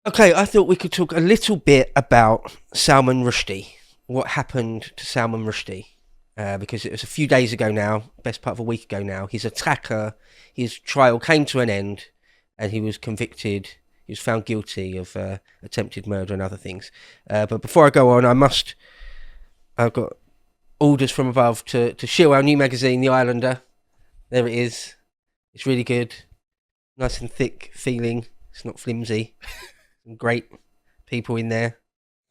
Okay, I thought we could talk a little bit about Salman Rushdie. What happened to Salman Rushdie? Because it was a few days ago now, best part of a week ago now. His trial came to an end, and he was convicted. He was found guilty of attempted murder and other things. But before I go on, I've got orders from above to shill our new magazine, The Islander. There it is. It's really good. Nice and thick feeling. It's not flimsy. Some great people in there.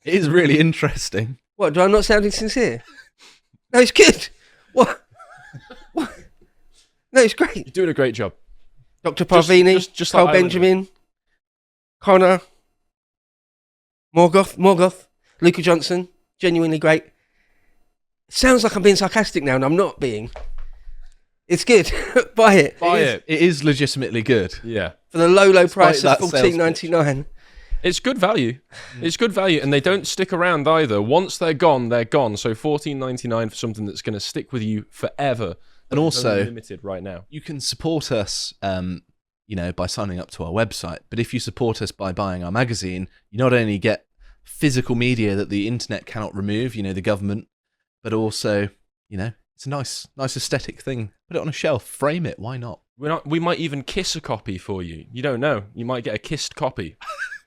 It is really interesting. What, do I not sound sincere? No, it's good. What? No, it's great. You're doing a great job. Dr. Parvini, just Carl like Benjamin, Connor, Morgoth, Luca Johnson, genuinely great. Sounds like I'm being sarcastic now, and I'm not being. It's good. Buy it. Buy it. It is legitimately good. Yeah. For the low price Despite of that sales $14.99. It's good value. It's good value, and they don't stick around either. Once they're gone, they're gone. So $14.99 for something that's going to stick with you forever. And also, only limited right now. you can support us, by signing up to our website. But if you support us by buying our magazine, you not only get physical media that the internet cannot remove, the government, but also, it's a nice aesthetic thing. Put it on a shelf, frame it. Why not? We might even kiss a copy for you. You don't know. You might get a kissed copy.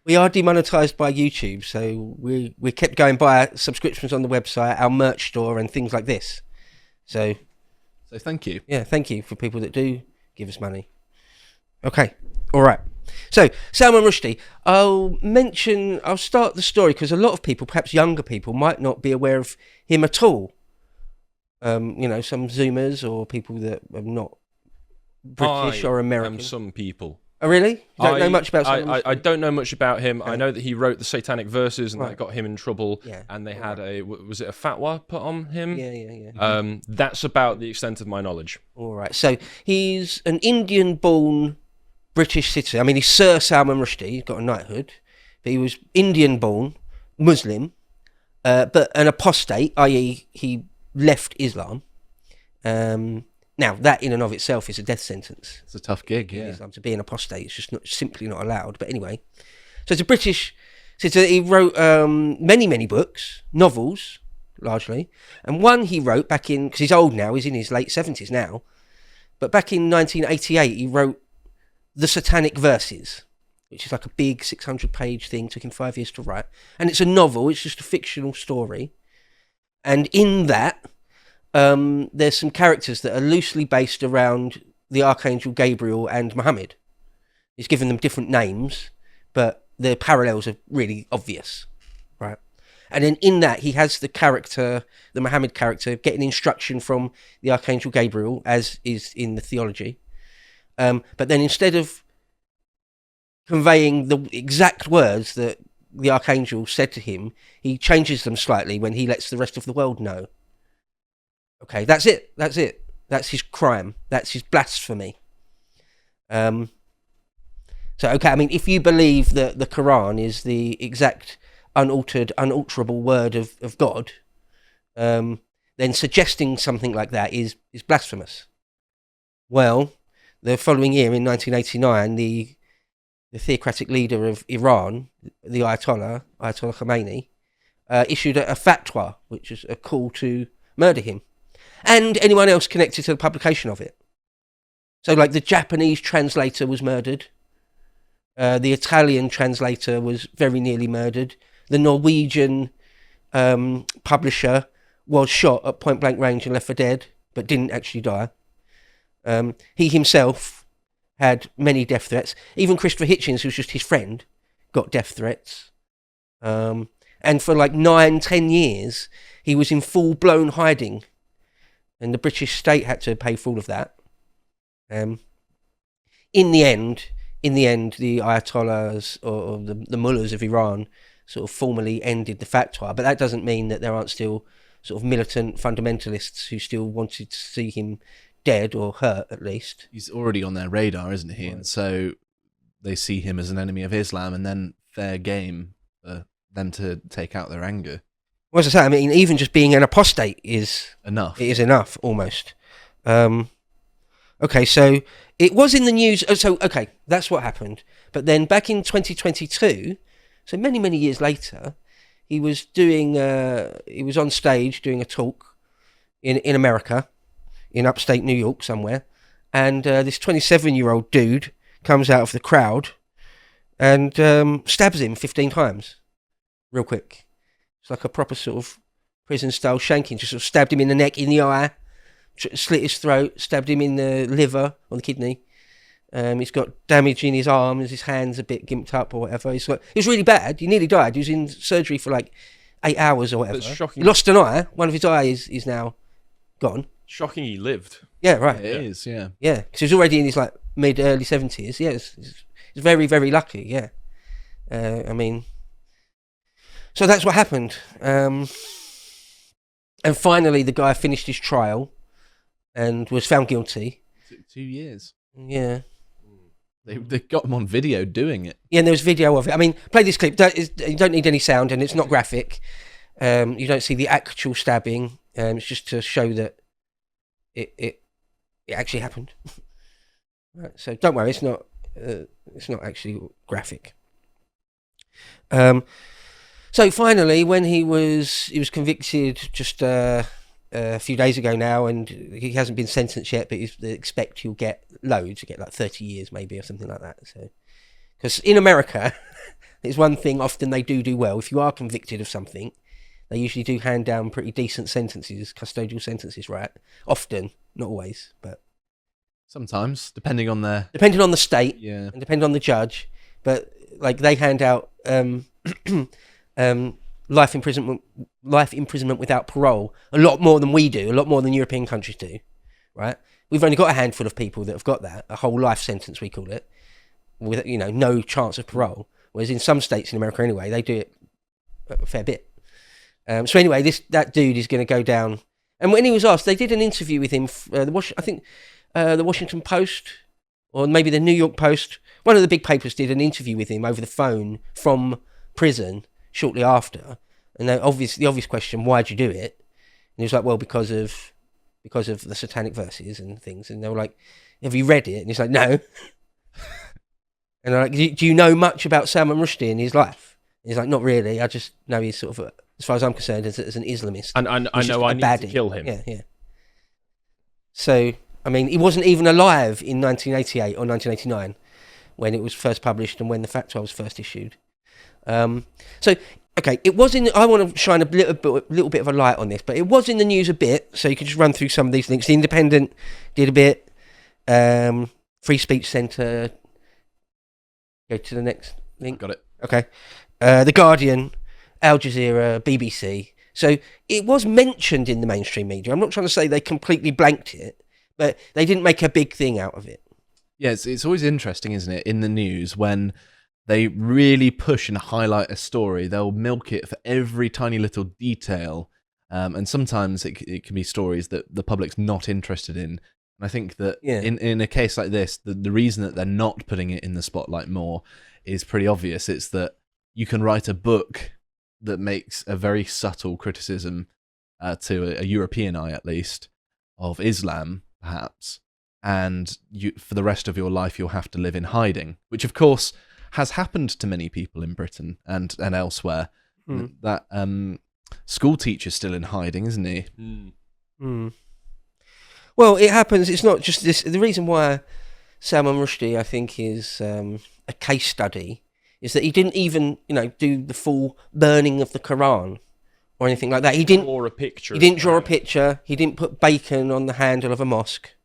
We are demonetized by YouTube, so we kept going by subscriptions on the website, our merch store, and things like this. So Thank you. yeah, thank you for people that do give us money. Okay, all right. So Salman Rushdie, I'll start the story because a lot of people, perhaps younger people, might not be aware of him at all. Some Zoomers or people that are not British or American. Some people. Oh, really? You don't know much about Salman Rushdie? I don't know much about him. Okay. I know that he wrote the Satanic Verses, and Right. that got him in trouble. Yeah. And they had was it a fatwa put on him? Yeah. That's about the extent of my knowledge. All right. So he's an Indian-born British citizen. I mean, he's Sir Salman Rushdie. He's got a knighthood. But he was Indian-born, Muslim, but an apostate, i.e. he left Islam. Now, that in and of itself is a death sentence. It's a tough gig, In yeah. Islam, to be an apostate, it's just simply not allowed. But anyway, so it's a British citizen. He wrote many books, novels, largely. And one he wrote back in, because he's old now, he's in his late 70s now. But back in 1988, he wrote The Satanic Verses, which is like a big 600-page thing, took him 5 years to write. And it's a novel, it's just a fictional story. And in that, there's some characters that are loosely based around the Archangel Gabriel and Muhammad. He's given them different names, but the parallels are really obvious, right? And then in that, he has the Muhammad character, getting instruction from the Archangel Gabriel, as is in the theology. But then instead of conveying the exact words that the Archangel said to him, he changes them slightly when he lets the rest of the world know. Okay, that's it. That's his crime. That's his blasphemy. So, okay, I mean, if you believe that the Quran is the exact, unalterable word of God, then suggesting something like that is blasphemous. Well, the following year, in 1989, the theocratic leader of Iran, the Ayatollah Khomeini, issued a fatwa, which is a call to murder him. And anyone else connected to the publication of it. So, like, the Japanese translator was murdered. The Italian translator was very nearly murdered. The Norwegian publisher was shot at point-blank range and left for dead, but didn't actually die. He himself had many death threats. Even Christopher Hitchens, who was just his friend, got death threats. And for like 9-10 years, he was in full-blown hiding. And the British state had to pay for all of that. In the end, the Ayatollahs or the mullahs of Iran sort of formally ended the fatwa. But that doesn't mean that there aren't still sort of militant fundamentalists who still wanted to see him dead or hurt, at least. He's already on their radar, isn't he? Right. And so they see him as an enemy of Islam, and then fair game for them to take out their anger. Well, as I say, I mean, even just being an apostate is enough. It is enough, almost. Okay, so it was in the news. So, okay, that's what happened. But then back in 2022, So many years later, he was on stage doing a talk in America, in upstate New York somewhere, and this 27-year-old dude comes out of the crowd and stabs him 15 times, real quick. It's like a proper sort of prison-style shanking. Just sort of stabbed him in the neck, in the eye, slit his throat, stabbed him in the liver or the kidney. He's got damage in his arms, his hand's a bit gimped up or whatever. It was really bad. He nearly died. He was in surgery for like 8 hours or whatever. That's shocking. He lost an eye. One of his eyes is now gone. Shocking he lived. Yeah, right. It is, yeah. Yeah, because he was already in his like mid-early 70s. Yeah, he's very, very lucky, yeah. I mean, so that's what happened. And finally the guy finished his trial and was found guilty. 2 years. Yeah. They got him on video doing it. Yeah, and there was video of it. I mean, play this clip. You don't need any sound, and it's not graphic. You don't see the actual stabbing. It's just to show that it actually happened. Right, so don't worry, it's not actually graphic. So finally, when he was convicted just a few days ago now, and he hasn't been sentenced yet, but they expect he'll get loads. He'll get like 30 years maybe or something like that. So, because in America, it's one thing often they do well. If you are convicted of something, they usually do hand down pretty decent sentences, custodial sentences, right? Often, not always, but Sometimes, depending on the state, yeah. and depending on the judge. But like they hand out life imprisonment without parole a lot more than we do, a lot more than European countries do, right? We've only got a handful of people that have got that, a whole life sentence we call it, with no chance of parole. Whereas in some states in America anyway, they do it a fair bit. So anyway, that dude is going to go down. And when he was asked, they did an interview with him. The Washington Post, or maybe the New York Post, one of the big papers did an interview with him over the phone from prison shortly after. And the obvious question, why'd you do it? And he was like, well, because of the satanic verses and things. And they were like, have you read it? And he's like, no. And they're like, do you know much about Salman Rushdie and his life? And he's like, not really. I just know he's sort of, as far as I'm concerned, as an Islamist. And I know I need to kill him. Yeah. So, I mean, he wasn't even alive in 1988 or 1989 when it was first published and when the fatwa was first issued. So, okay, it was in. I want to shine a little bit of a light on this, but it was in the news a bit. So you could just run through some of these links. The Independent did a bit. Free Speech Centre. Go to the next link. Got it. Okay. The Guardian, Al Jazeera, BBC. So it was mentioned in the mainstream media. I'm not trying to say they completely blanked it, but they didn't make a big thing out of it. Yeah, it's always interesting, isn't it, in the news when they really push and highlight a story. They'll milk it for every tiny little detail, and sometimes it can be stories that the public's not interested in. And I think that in a case like this, the reason that they're not putting it in the spotlight more is pretty obvious. It's that you can write a book that makes a very subtle criticism to a European eye, at least, of Islam, perhaps, and for the rest of your life you'll have to live in hiding, which of course has happened to many people in Britain and elsewhere. That school teacher's still in hiding, isn't he? Well, it happens. It's not just this. The reason why Salman Rushdie, I think, is a case study is that he didn't even, do the full burning of the Quran or anything like that. He didn't draw a picture. He didn't draw a picture. He didn't put bacon on the handle of a mosque,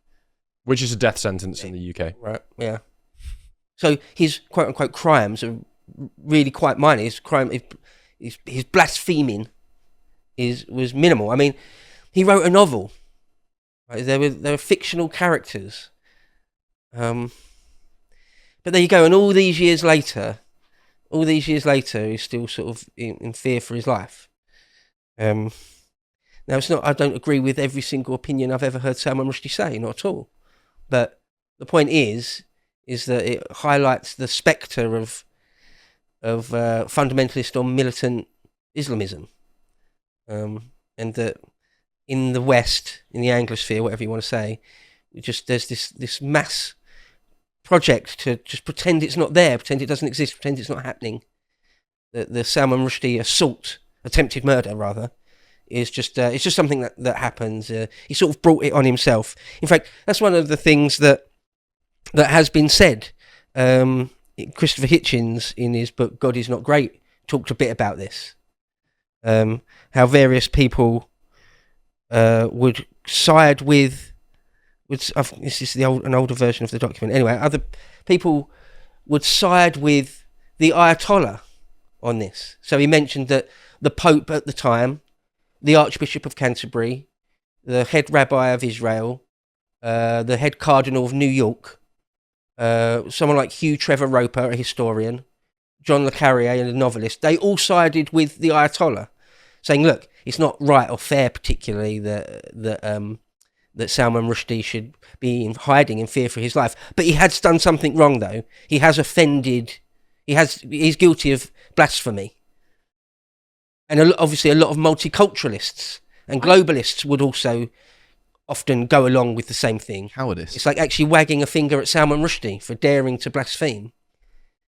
which is a death sentence in the UK. Right? Yeah. So his quote unquote crimes are really quite minor. His blaspheming was minimal. I mean, he wrote a novel. Right? There were fictional characters. But there you go. And all these years later, he's still sort of in fear for his life. Now, it's not. I don't agree with every single opinion I've ever heard Salman Rushdie say, not at all. But the point is that it highlights the spectre of fundamentalist or militant Islamism, and that in the West, in the Anglosphere, whatever you want to say, there's this mass project to just pretend it's not there, pretend it doesn't exist, pretend it's not happening. the Salman Rushdie attempted murder rather, is just it's just something that happens. He sort of brought it on himself. In fact, that's one of the things that has been said. Christopher Hitchens, in his book God Is Not Great, talked a bit about this. How various people would side with this is an older version of the document. Anyway, other people would side with the Ayatollah on this. So he mentioned that the Pope at the time, the Archbishop of Canterbury, the head rabbi of Israel, the head cardinal of New York, someone like Hugh Trevor Roper, a historian, John le Carrier, a novelist, they all sided with the Ayatollah, saying, look, it's not right or fair particularly that Salman Rushdie should be in hiding in fear for his life. But he has done something wrong, though. He has offended, he's guilty of blasphemy. And obviously a lot of multiculturalists and globalists would also often go along with the same thing. Cowardice. It's like actually wagging a finger at Salman Rushdie for daring to blaspheme,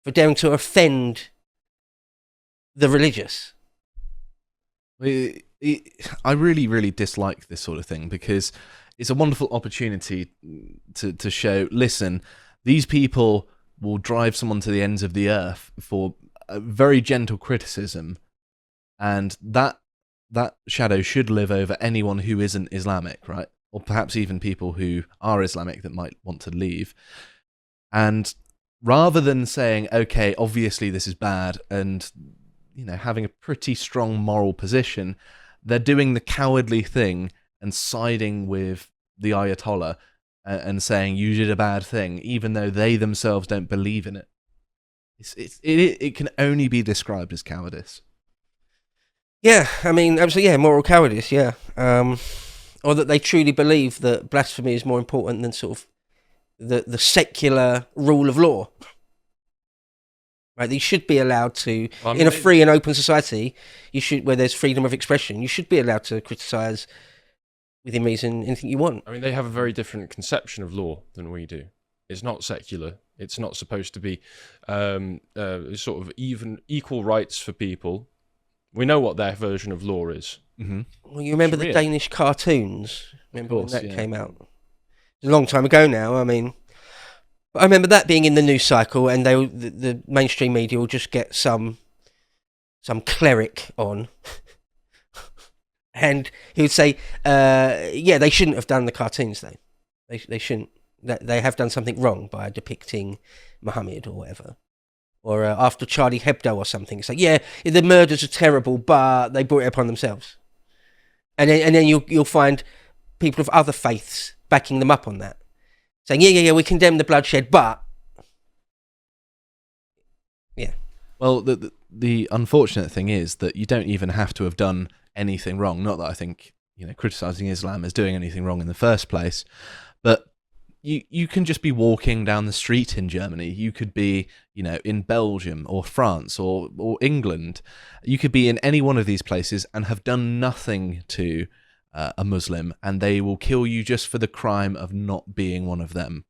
for daring to offend the religious. I really, really dislike this sort of thing because it's a wonderful opportunity to show, listen, these people will drive someone to the ends of the earth for a very gentle criticism, and that shadow should live over anyone who isn't Islamic, right? Or perhaps even people who are Islamic that might want to leave. And rather than saying, okay, obviously this is bad, and having a pretty strong moral position, they're doing the cowardly thing and siding with the Ayatollah and saying you did a bad thing, even though they themselves don't believe in it. It can only be described as cowardice. Yeah, I mean, absolutely, yeah, moral cowardice, yeah. Or that they truly believe that blasphemy is more important than sort of the secular rule of law. Right, you should be allowed to, in a free and open society, where there's freedom of expression, you should be allowed to criticise within reason anything you want. I mean, they have a very different conception of law than we do. It's not secular. It's not supposed to be sort of equal rights for people. We know what their version of law is. Mm-hmm. Well, you remember the Danish cartoons? Remember when that came out? It's a long time ago now. I mean, but I remember that being in the news cycle, and the mainstream media will just get some cleric on, and he would say, "Yeah, they shouldn't have done the cartoons, though. They shouldn't. They have done something wrong by depicting Muhammad or whatever." Or after Charlie Hebdo or something, it's like, yeah, the murders are terrible, but they brought it upon themselves. And then you'll find people of other faiths backing them up on that, saying, yeah, we condemn the bloodshed, but yeah. Well, the unfortunate thing is that you don't even have to have done anything wrong. Not that I think criticizing Islam is doing anything wrong in the first place, but you can just be walking down the street in Germany. You could be, in Belgium or France or England. You could be in any one of these places and have done nothing to a Muslim, and they will kill you just for the crime of not being one of them.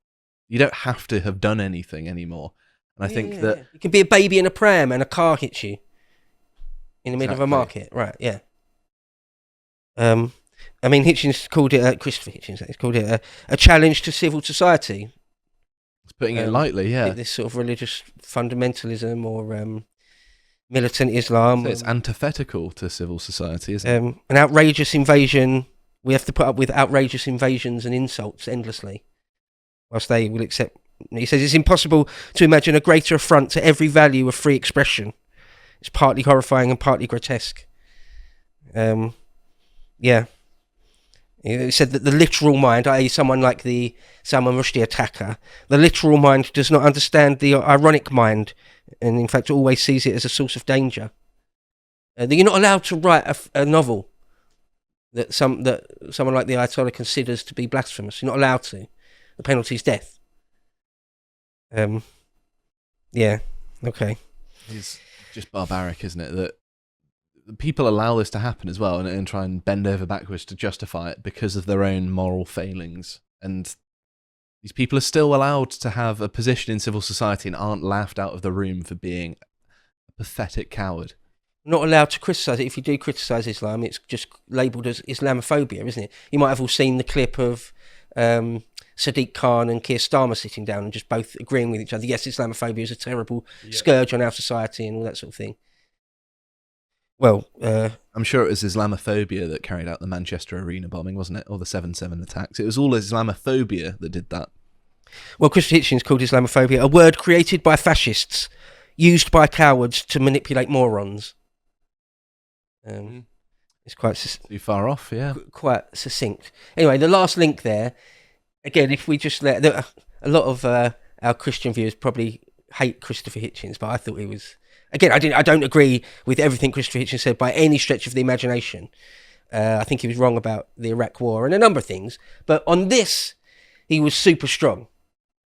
You don't have to have done anything anymore. And I think that you could be a baby in a pram and a car hits you in the middle of a market, right? Yeah. I mean, Hitchens called it, Christopher Hitchens, he's called it a challenge to civil society. It's putting it lightly, yeah. This sort of religious fundamentalism or militant Islam. So it's antithetical to civil society, isn't it? An outrageous invasion. We have to put up with outrageous invasions and insults endlessly, whilst they will accept. He says it's impossible to imagine a greater affront to every value of free expression. It's partly horrifying and partly grotesque. Yeah. He said that the literal mind, i.e. someone like the Salman Rushdie attacker, the literal mind does not understand the ironic mind, and in fact always sees it as a source of danger. That you're not allowed to write a novel that someone like the Ayatollah considers to be blasphemous. You're not allowed to. The penalty is death. Yeah, okay. It's just barbaric, isn't it? That people allow this to happen as well and try and bend over backwards to justify it because of their own moral failings. And these people are still allowed to have a position in civil society and aren't laughed out of the room for being a pathetic coward. Not allowed to criticise it. If you do criticise Islam, it's just labelled as Islamophobia, isn't it? You might have all seen the clip of Sadiq Khan and Keir Starmer sitting down and just both agreeing with each other. Yes, Islamophobia is a terrible scourge on our society and all that sort of thing. Well, I'm sure it was Islamophobia that carried out the Manchester Arena bombing, wasn't it? Or the 7/7 attacks. It was all Islamophobia that did that. Well, Christopher Hitchens called Islamophobia a word created by fascists, used by cowards to manipulate morons. It's quite Too far off, yeah. quite succinct. Anyway, the last link there. Again, if we just let a lot of our Christian viewers probably hate Christopher Hitchens, but I thought he was. Again, I don't agree with everything Christopher Hitchens said by any stretch of the imagination. I think he was wrong about the Iraq War and a number of things. But on this, he was super strong.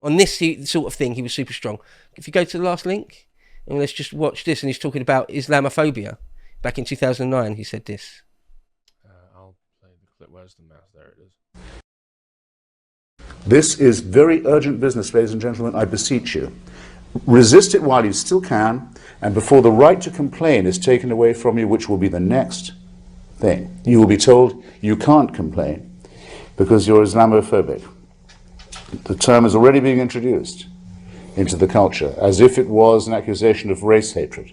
On this sort of thing, he was super strong. If you go to the last link, and let's just watch this, and he's talking about Islamophobia. Back in 2009, he said this. I'll play the clip. Where's the mouse? There it is. This is very urgent business, ladies and gentlemen, I beseech you. Resist it while you still can, and before the right to complain is taken away from you, which will be the next thing. You will be told you can't complain because you're Islamophobic. The term is already being introduced into the culture as if it was an accusation of race hatred,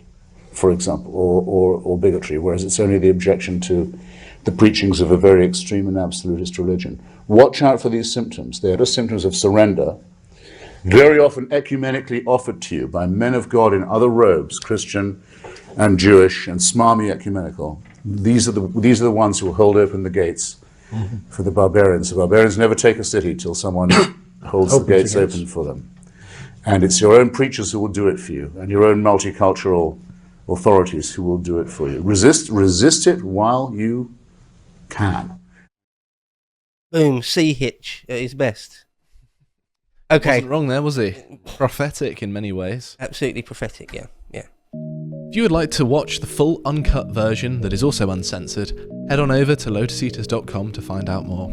for example, or bigotry, whereas it's only the objection to the preachings of a very extreme and absolutist religion. Watch out for these symptoms. They are just symptoms of surrender, very often ecumenically offered to you by men of God in other robes, Christian and Jewish and smarmy ecumenical. These are the ones who will hold open the gates for the barbarians. The barbarians never take a city till someone holds the gates open for them. And it's your own preachers who will do it for you, and your own multicultural authorities who will do it for you. Resist it while you can. Boom, see Hitch at his best. Okay. Wasn't wrong there, was he? Prophetic in many ways. Absolutely prophetic, yeah. If you would like to watch the full uncut version that is also uncensored, head on over to lotuseaters.com to find out more.